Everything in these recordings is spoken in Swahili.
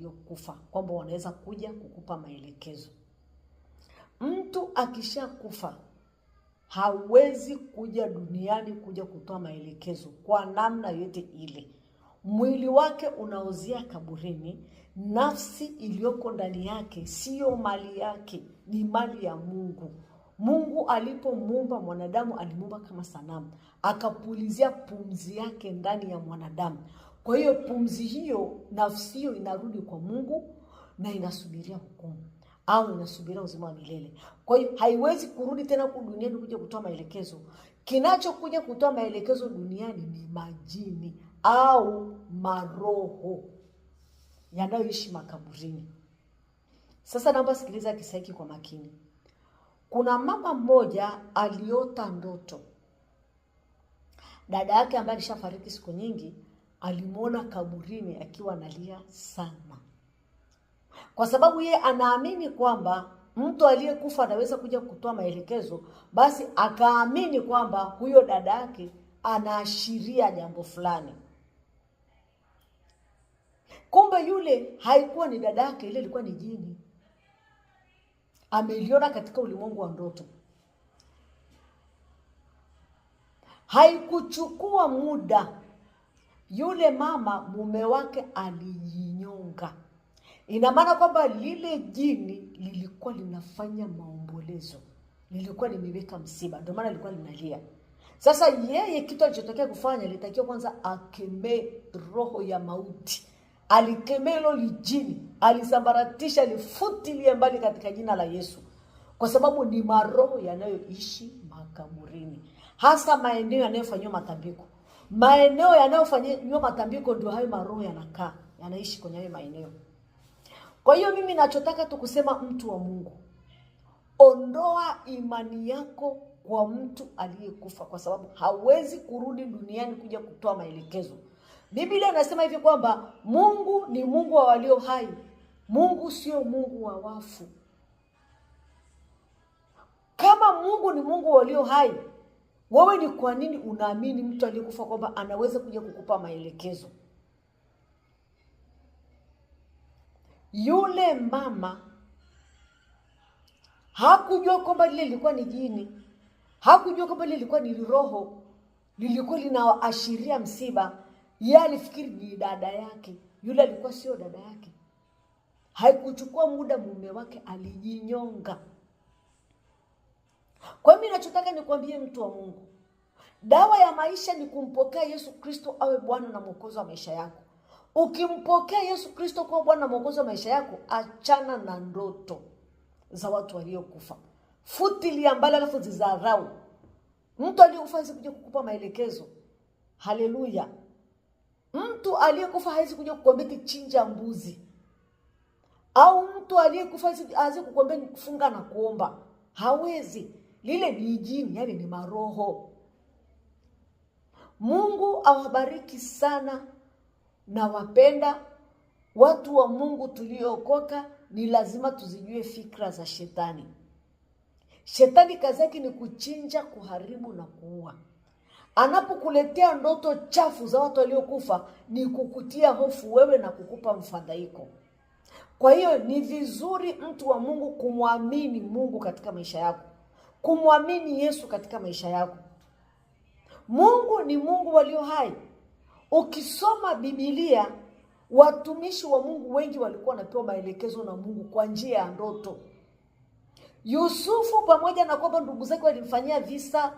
waliokufa kwamba wanaweza kuja kukupa maelekezo. Mtu akishakufa hawezi kuja duniani kuja kutoa maelekezo kwa namna yote ile. Mwili wake unaozea kaburini, nafsi iliyoko ndani yake sio mali yake, ni mali ya Mungu. Mungu alipomuumba mwanadamu alimuumba kama sanamu, akapulizia pumzi yake ndani ya mwanadamu. Kwa hiyo pumzi hiyo, nafsi hiyo inarudi kwa Mungu na inasubiria hukumu au inasubiria uzima wa milele. Kwa hiyo haiwezi kurudi tena huku duniani kuja kutoa maelekezo. Kinachokuja kutoa maelekezo duniani ni majini au maroho yanayoishi makaburini. Sasa naomba sikiliza kisa hiki kwa makini. Kuna mama mmoja aliota ndoto. Dada yake ambaye alishafariki siku nyingi alimuona kaburini akiwa analia sana. Kwa sababu yeye anaamini kwamba mtu aliyekufa anaweza kuja kutoa maelekezo, basi akaamini kwamba huyo dada yake anaashiria jambo fulani. Kumbe yule haikuwa ni dada yake, ile ilikuwa ni jini. Ameliona katika ulimwengu wa ndoto. Haikuchukua muda, yule mama mume wake alijinyonga. Ina maana kwamba lile jini lilikuwa linafanya maombolezo, lilikuwa limeweka msiba, ndio maana lilikuwa linalia. Sasa yeye kitu alichotokea kufanya, litakiwa kwanza akemee roho ya mauti. Alikemea hilo jini, alisambaratisha, alifutilia mbali katika jina la Yesu. Kwa sababu ni maroho yanayoishi makaburini, hasa maeneo yanayofanywa matambiko. Maeneo yanayofanywa matambiko ndio hayo maroho yanakaa, yanaishi kwenye hayo maeneo. Kwa hiyo mimi nachotaka tukusema, mtu wa Mungu, ondoa imani yako kwa mtu aliyekufa, kwa sababu hawezi kurudi duniani kuja kutoa maelekezo. Biblia inasema hivi kwamba Mungu ni Mungu wa walio hai. Mungu sio Mungu wa wafu. Kama Mungu ni Mungu wa walio hai, wewe ni kwa nini unaamini mtu aliyekufa kwamba anaweza kuja kukupa maelekezo? Yule mama hakujua kwamba lile lilikuwa ni jini. Hakujua kwamba lile lilikuwa ni roho, lilikuwa linaashiria msiba. Yeye alifikiri ni dada yake. Yule alikuwa sio dada yake. Haikuchukua muda, mume wake alijinyonga. Kwa hiyo mimi nachotaka nikwambie, mtu wa Mungu, dawa ya maisha ni kumpokea Yesu Kristo awe Bwana na Mwokozi wa maisha yako. Ukimpokea Yesu Kristo kwa Bwana na Mwokozi wa maisha yako, achana na ndoto za watu waliokufa. Futilia mbali, alafu zidharau. Mtu aliyekufa hawezi kuja kukupa maelekezo. Haleluya. Mtu aliyekufa hawezi kuja kukuambia chinja mbuzi. Au mtu aliyekufa hawezi kukuambia kufunga na kuomba. Hawezi. Lile ni jini, yani ni maroho. Mungu awabariki sana. Na wapenda watu wa Mungu tuliokoka, ni lazima tuzijue fikra za shetani. Shetani kazi yake ni kuchinja, kuharibu na kuua. Anapokuletea ndoto chafu za watu waliokufa, ni kukutia hofu wewe na kukupa mfadhaiko. Kwa hiyo ni vizuri, mtu wa Mungu, kumwamini Mungu katika maisha yako. Kumwamini Yesu katika maisha yako. Mungu ni Mungu walio hai. Ukisoma Biblia, watumishi wa Mungu wengi walikuwa wanapewa maelekezo na Mungu kwa njia ya ndoto. Yusufu, pamoja na kwamba ndugu zake walimfanyia visa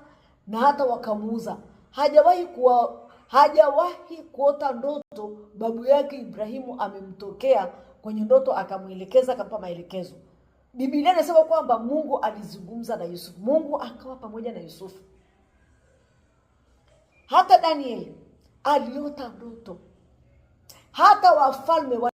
na hata wakamuuza, hajawahi kuota ndoto babu yake Ibrahimu amemtokea kwenye ndoto akamuelekeza, akampa maelekezo. Biblia inasema kwamba Mungu alizungumza na Yusufu. Mungu akawa pamoja na Yusufu. Hata Danieli aliota ndoto. Hata wafalme